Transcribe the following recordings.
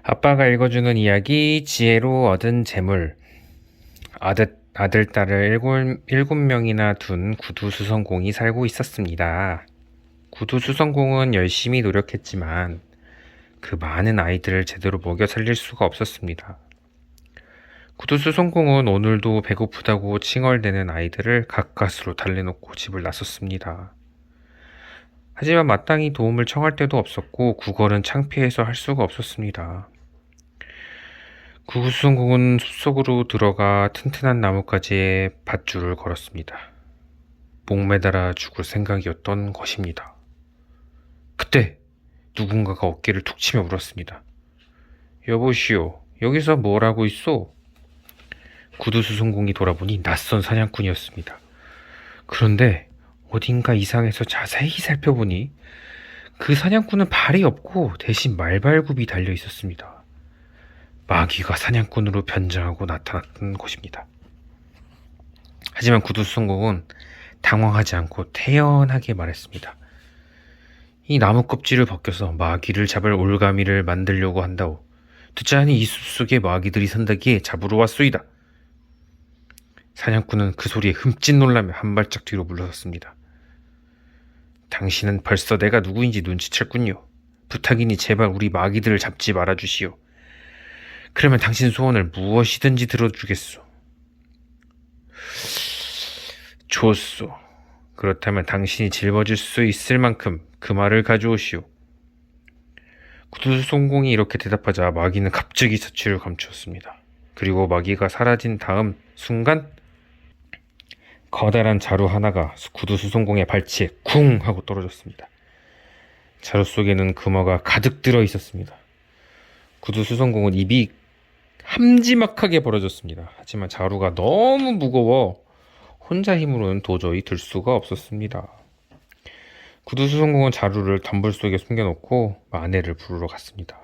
아빠가 읽어주는 이야기, 지혜로 얻은 재물. 아들, 딸을 일곱 명이나 둔 구두수성공이 살고 있었습니다. 구두수성공은 열심히 노력했지만 그 많은 아이들을 제대로 먹여 살릴 수가 없었습니다. 구두수성공은 오늘도 배고프다고 칭얼대는 아이들을 가까스로 달래놓고 집을 나섰습니다. 하지만 마땅히 도움을 청할 데도 없었고 구걸은 창피해서 할 수가 없었습니다. 구두수성공은 숲속으로 들어가 튼튼한 나뭇가지에 밧줄을 걸었습니다. 목매달아 죽을 생각이었던 것입니다. 그때 누군가가 어깨를 툭 치며 물었습니다. 여보시오, 여기서 뭘 하고 있소? 구두수성공이 돌아보니 낯선 사냥꾼이었습니다. 그런데 어딘가 이상해서 자세히 살펴보니 그 사냥꾼은 발이 없고 대신 말발굽이 달려 있었습니다. 마귀가 사냥꾼으로 변장하고 나타났던 것입니다. 하지만 구두수성공은 당황하지 않고 태연하게 말했습니다. 이 나무 껍질을 벗겨서 마귀를 잡을 올가미를 만들려고 한다오. 듣자 하니 이 숲속에 마귀들이 산다기에 잡으러 왔소이다. 사냥꾼은 그 소리에 흠칫 놀라며 한 발짝 뒤로 물러섰습니다. 당신은 벌써 내가 누구인지 눈치챘군요. 부탁이니 제발 우리 마귀들을 잡지 말아주시오. 그러면 당신 소원을 무엇이든지 들어주겠소. 좋소. 그렇다면 당신이 짊어질 수 있을 만큼 그 말을 가져오시오. 구두수성공이 이렇게 대답하자 마귀는 갑자기 자취를 감추었습니다. 그리고 마귀가 사라진 다음 순간 커다란 자루 하나가 구두수성공의 발치에 쿵 하고 떨어졌습니다. 자루 속에는 금어가 가득 들어 있었습니다. 구두수성공은 입이 함지막하게 벌어졌습니다. 하지만 자루가 너무 무거워 혼자 힘으로는 도저히 들 수가 없었습니다. 구두수성공은 자루를 덤불 속에 숨겨놓고 아내를 부르러 갔습니다.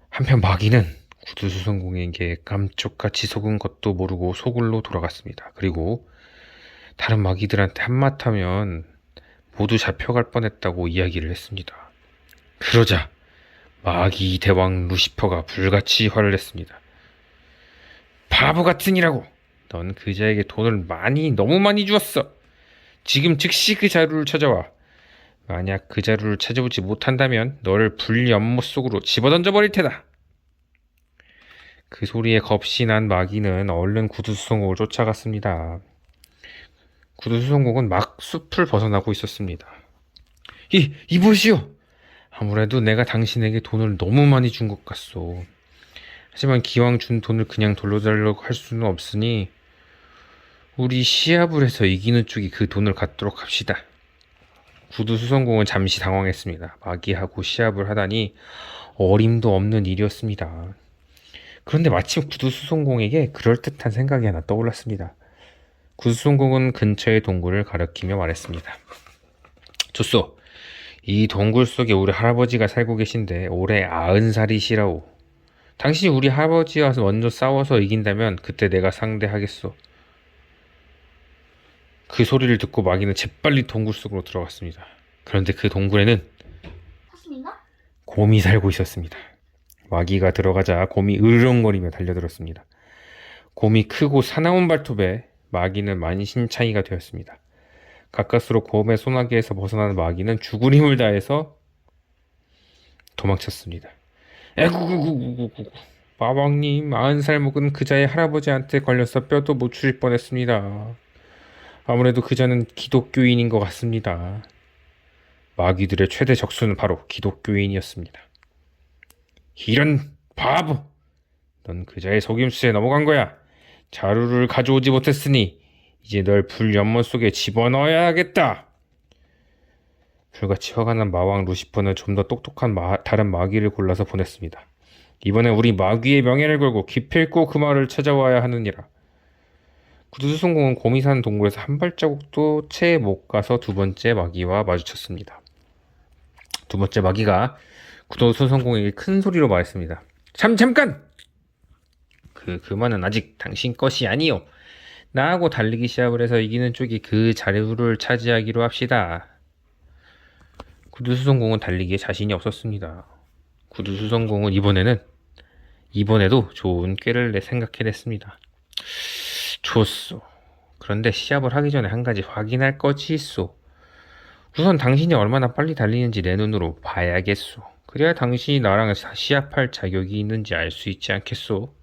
한편 마귀는 구두수성공에게 감쪽같이 속은 것도 모르고 소굴로 돌아갔습니다. 그리고 다른 마귀들한테 한마타면 모두 잡혀갈 뻔했다고 이야기를 했습니다. 그러자 마귀 대왕 루시퍼가 불같이 화를 냈습니다. 바보 같으니라고! 넌 그자에게 돈을 너무 많이 주었어. 지금 즉시 그 자루를 찾아와. 만약 그 자루를 찾아오지 못한다면 너를 불연못 속으로 집어던져 버릴 테다. 그 소리에 겁신한 마귀는 얼른 구두수성공을 쫓아갔습니다. 구두수성공은 막 숲을 벗어나고 있었습니다. 이보시오! 아무래도 내가 당신에게 돈을 너무 많이 준 것 같소. 하지만 기왕 준 돈을 그냥 돌려달라고 할 수는 없으니 우리 시합을 해서 이기는 쪽이 그 돈을 갖도록 합시다. 구두수성공은 잠시 당황했습니다. 마귀하고 시합을 하다니 어림도 없는 일이었습니다. 그런데 마침 구두수성공에게 그럴듯한 생각이 하나 떠올랐습니다. 구두수성공은 근처의 동굴을 가리키며 말했습니다. 좋소. 이 동굴 속에 우리 할아버지가 살고 계신데 올해 90살이시라오. 당신이 우리 할아버지와 먼저 싸워서 이긴다면 그때 내가 상대하겠소. 그 소리를 듣고 마귀는 재빨리 동굴 속으로 들어갔습니다. 그런데 그 동굴에는 곰이 살고 있었습니다. 마귀가 들어가자 곰이 으르렁거리며 달려들었습니다. 곰이 크고 사나운 발톱에 마귀는 만신창이가 되었습니다. 가까스로 곰의 소나기에서 벗어나는 마귀는 죽을 힘을 다해서 도망쳤습니다. 에구구구구구구. 마왕님, 90살 먹은 그자의 할아버지한테 걸려서 뼈도 못 추릴 뻔했습니다. 아무래도 그자는 기독교인인 것 같습니다. 마귀들의 최대 적수는 바로 기독교인이었습니다. 이런 바보! 넌 그자의 속임수에 넘어간 거야. 자루를 가져오지 못했으니 이제 널 불연못 속에 집어넣어야겠다. 불같이 화가 난 마왕 루시퍼는 좀 더 똑똑한 다른 마귀를 골라서 보냈습니다. 이번엔 우리 마귀의 명예를 걸고 기필코 그 말을 찾아와야 하느니라. 구두수성공은 곰이 사는 동굴에서 한 발자국도 채 못 가서 두 번째 마귀와 마주쳤습니다. 두 번째 마귀가 구두수성공에게 큰 소리로 말했습니다. 잠깐! 그 말은 아직 당신 것이 아니요. 나하고 달리기 시합을 해서 이기는 쪽이 그 자루를 차지하기로 합시다. 구두수성공은 달리기에 자신이 없었습니다. 구두수성공은 이번에도 좋은 꾀를 생각해냈습니다. 좋소. 그런데 시합을 하기 전에 한 가지 확인할 것이 있소. 우선 당신이 얼마나 빨리 달리는지 내 눈으로 봐야겠소. 그래야 당신이 나랑 시합할 자격이 있는지 알 수 있지 않겠소?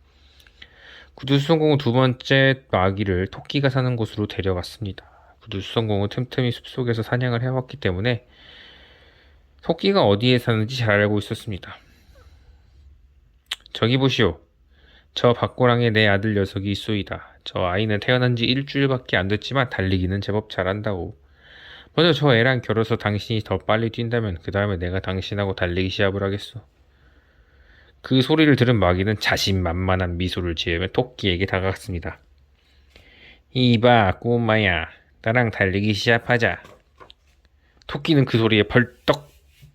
구두수성공은 두 번째 마귀를 토끼가 사는 곳으로 데려갔습니다. 구두수성공은 틈틈이 숲속에서 사냥을 해왔기 때문에 토끼가 어디에 사는지 잘 알고 있었습니다. 저기 보시오. 저 박고랑에 내 아들 녀석이 있소이다. 저 아이는 태어난 지 일주일밖에 안 됐지만 달리기는 제법 잘한다고. 먼저 저 애랑 겨뤄서 당신이 더 빨리 뛴다면 그 다음에 내가 당신하고 달리기 시합을 하겠소. 그 소리를 들은 마귀는 자신만만한 미소를 지으며 토끼에게 다가갔습니다. 이봐 꼬마야, 나랑 달리기 시합하자. 토끼는 그 소리에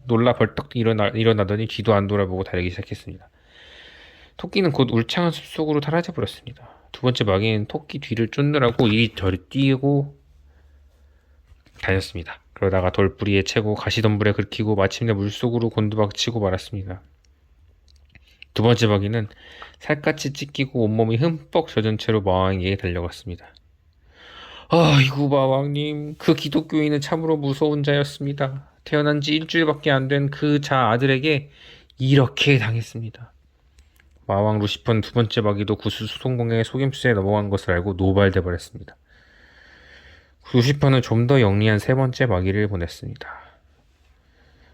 놀라 벌떡 일어나더니 뒤도 안 돌아보고 달리기 시작했습니다. 토끼는 곧 울창한 숲속으로 사라져 버렸습니다. 두 번째 마귀는 토끼 뒤를 쫓느라고 이리저리 뛰고 다녔습니다. 그러다가 돌뿌리에 채고 가시덤불에 긁히고 마침내 물속으로 곤두박치고 말았습니다. 두 번째 마귀는 살갗이 찢기고 온몸이 흠뻑 젖은 채로 마왕에게 달려갔습니다. 아이고 마왕님, 그 기독교인은 참으로 무서운 자였습니다. 태어난 지 일주일밖에 안 된 그 자 아들에게 이렇게 당했습니다. 마왕 루시퍼는 두 번째 마귀도 구두수성공의 속임수에 넘어간 것을 알고 노발돼 버렸습니다. 루시퍼는 좀 더 영리한 세 번째 마귀를 보냈습니다.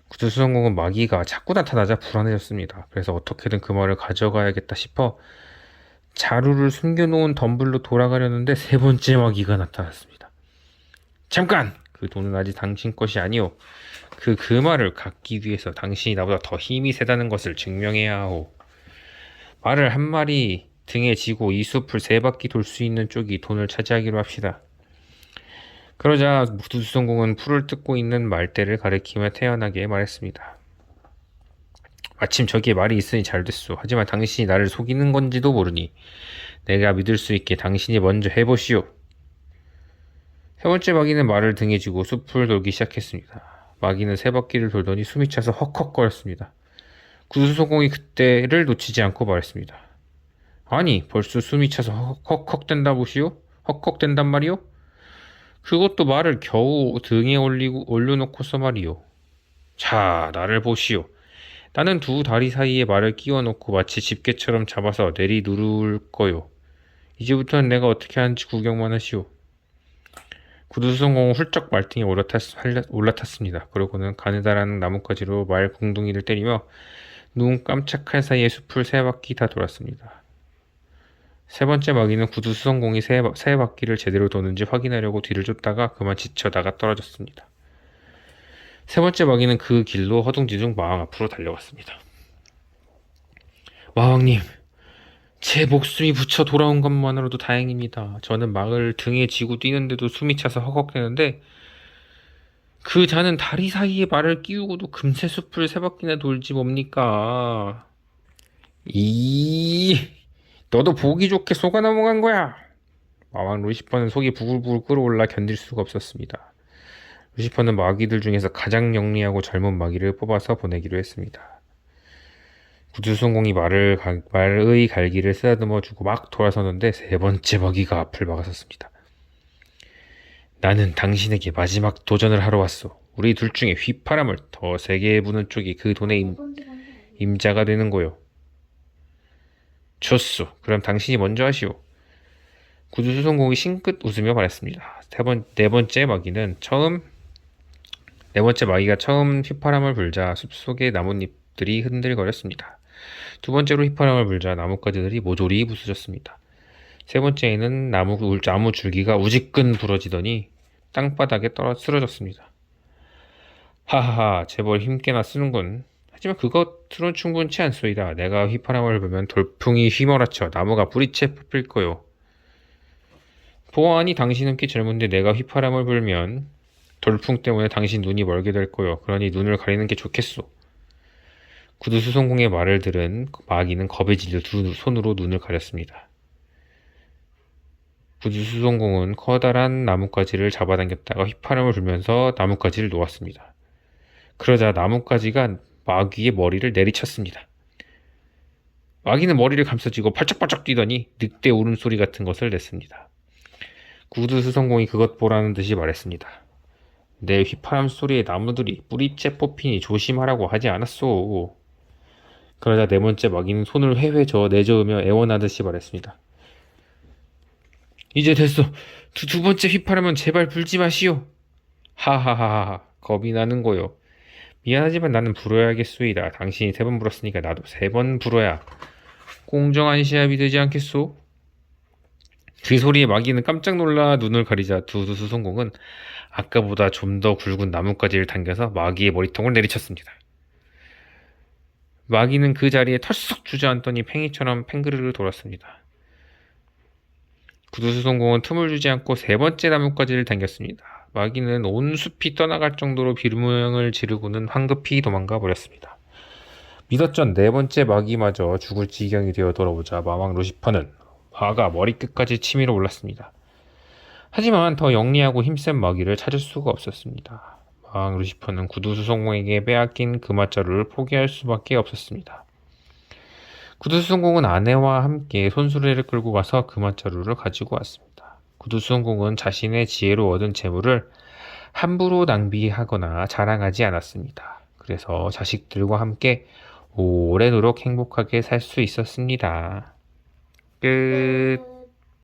구두수성공은 마귀가 자꾸 나타나자 불안해졌습니다. 그래서 어떻게든 그 말을 가져가야겠다 싶어 자루를 숨겨놓은 덤불로 돌아가려는데 세 번째 마귀가 나타났습니다. 잠깐! 그 돈은 아직 당신 것이 아니오. 그 말을 갖기 위해서 당신이 나보다 더 힘이 세다는 것을 증명해야 하오. 말을 한 마리 등에 지고 이 숲을 세 바퀴 돌 수 있는 쪽이 돈을 차지하기로 합시다. 그러자 구두수성공은 풀을 뜯고 있는 말대를 가리키며 태연하게 말했습니다. 마침 저기에 말이 있으니 잘됐소. 하지만 당신이 나를 속이는 건지도 모르니 내가 믿을 수 있게 당신이 먼저 해보시오. 세 번째 마귀는 말을 등에 지고 숲을 돌기 시작했습니다. 마귀는 세 바퀴를 돌더니 숨이 차서 헉헉거렸습니다. 구두수성공이 그때를 놓치지 않고 말했습니다. 아니, 벌써 숨이 차서 헉헉댄다 보시오? 헉헉댄단 말이오? 그것도 말을 겨우 등에 올려놓고서 말이오. 자, 나를 보시오. 나는 두 다리 사이에 말을 끼워놓고 마치 집게처럼 잡아서 내리 누를 거요. 이제부터는 내가 어떻게 하는지 구경만 하시오. 구두수성공은 훌쩍 말등에 올라탔습니다. 그러고는 가느다란 나뭇가지로 말 궁둥이를 때리며 눈 깜짝할 사이에 숲을 세 바퀴 다 돌았습니다. 세 번째 마귀는 구두수성공이 세 바퀴를 제대로 도는지 확인하려고 뒤를 쫓다가 그만 지쳐 나가 떨어졌습니다. 세 번째 마귀는 그 길로 허둥지둥 마왕 앞으로 달려갔습니다. 마왕님, 제 목숨이 붙여 돌아온 것만으로도 다행입니다. 저는 막을 등에 지고 뛰는데도 숨이 차서 헉헉대는데 그 자는 다리 사이에 말을 끼우고도 금세 숲을 세 바퀴나 돌지 뭡니까? 너도 보기 좋게 속아 넘어간 거야. 마왕 루시퍼는 속이 부글부글 끓어올라 견딜 수가 없었습니다. 루시퍼는 마귀들 중에서 가장 영리하고 젊은 마귀를 뽑아서 보내기로 했습니다. 구두수성공이 말의 갈기를 쓰다듬어 주고 막 돌아서는데 세 번째 마귀가 앞을 막았었습니다. 나는 당신에게 마지막 도전을 하러 왔소. 우리 둘 중에 휘파람을 더 세게 부는 쪽이 그 돈의 임자가 되는 거요. 좋소. 그럼 당신이 먼저 하시오. 구두수성공이 싱긋 웃으며 말했습니다. 네 번째 마귀가 처음 휘파람을 불자 숲속의 나뭇잎들이 흔들거렸습니다. 두 번째로 휘파람을 불자 나뭇가지들이 모조리 부서졌습니다. 세 번째에는 나무 줄기가 우지끈 부러지더니 땅바닥에 쓰러졌습니다. 하하하, 제법 힘께나 쓰는군. 하지만 그것으론 충분치 않소이다. 내가 휘파람을 불면 돌풍이 휘몰아쳐 나무가 뿌리채 뽑힐 거요. 보아하니 당신은 꽤 젊은데 내가 휘파람을 불면 돌풍 때문에 당신 눈이 멀게 될 거요. 그러니 눈을 가리는 게 좋겠소. 구두수성공의 말을 들은 마귀는 겁에 질려 두 손으로 눈을 가렸습니다. 구두수성공은 커다란 나뭇가지를 잡아당겼다가 휘파람을 불면서 나뭇가지를 놓았습니다. 그러자 나뭇가지가 마귀의 머리를 내리쳤습니다. 마귀는 머리를 감싸쥐고 팔짝팔짝 뛰더니 늑대 울음소리 같은 것을 냈습니다. 구두수성공이 그것 보라는 듯이 말했습니다. 내 휘파람 소리에 나무들이 뿌리째 뽑히니 조심하라고 하지 않았소. 그러자 네 번째 마귀는 손을 회회 저어 내저으며 애원하듯이 말했습니다. 이제 됐어. 두 번째 휘파람은 제발 불지 마시오. 하하하하, 겁이 나는 거요. 미안하지만 나는 불어야겠소이다. 당신이 3번 불었으니까 나도 3번 불어야 공정한 시합이 되지 않겠소? 그 소리에 마귀는 깜짝 놀라 눈을 가리자 두두수성공은 아까보다 좀 더 굵은 나뭇가지를 당겨서 마귀의 머리통을 내리쳤습니다. 마귀는 그 자리에 털썩 주저앉더니 팽이처럼 팽그르르 돌았습니다. 구두수성공은 틈을 주지 않고 3번째 나뭇가지를 당겼습니다. 마귀는 온 숲이 떠나갈 정도로 비명을 지르고는 황급히 도망가 버렸습니다. 믿었전 4번째 마귀마저 죽을 지경이 되어 돌아오자 마왕 루시퍼는 화가 머리끝까지 치밀어 올랐습니다. 하지만 더 영리하고 힘센 마귀를 찾을 수가 없었습니다. 마왕 루시퍼는 구두수성공에게 빼앗긴 금화자루를 포기할 수밖에 없었습니다. 구두수성공은 아내와 함께 손수레를 끌고 가서 금화자루를 가지고 왔습니다. 구두수성공은 자신의 지혜로 얻은 재물을 함부로 낭비하거나 자랑하지 않았습니다. 그래서 자식들과 함께 오래도록 행복하게 살 수 있었습니다. 끝.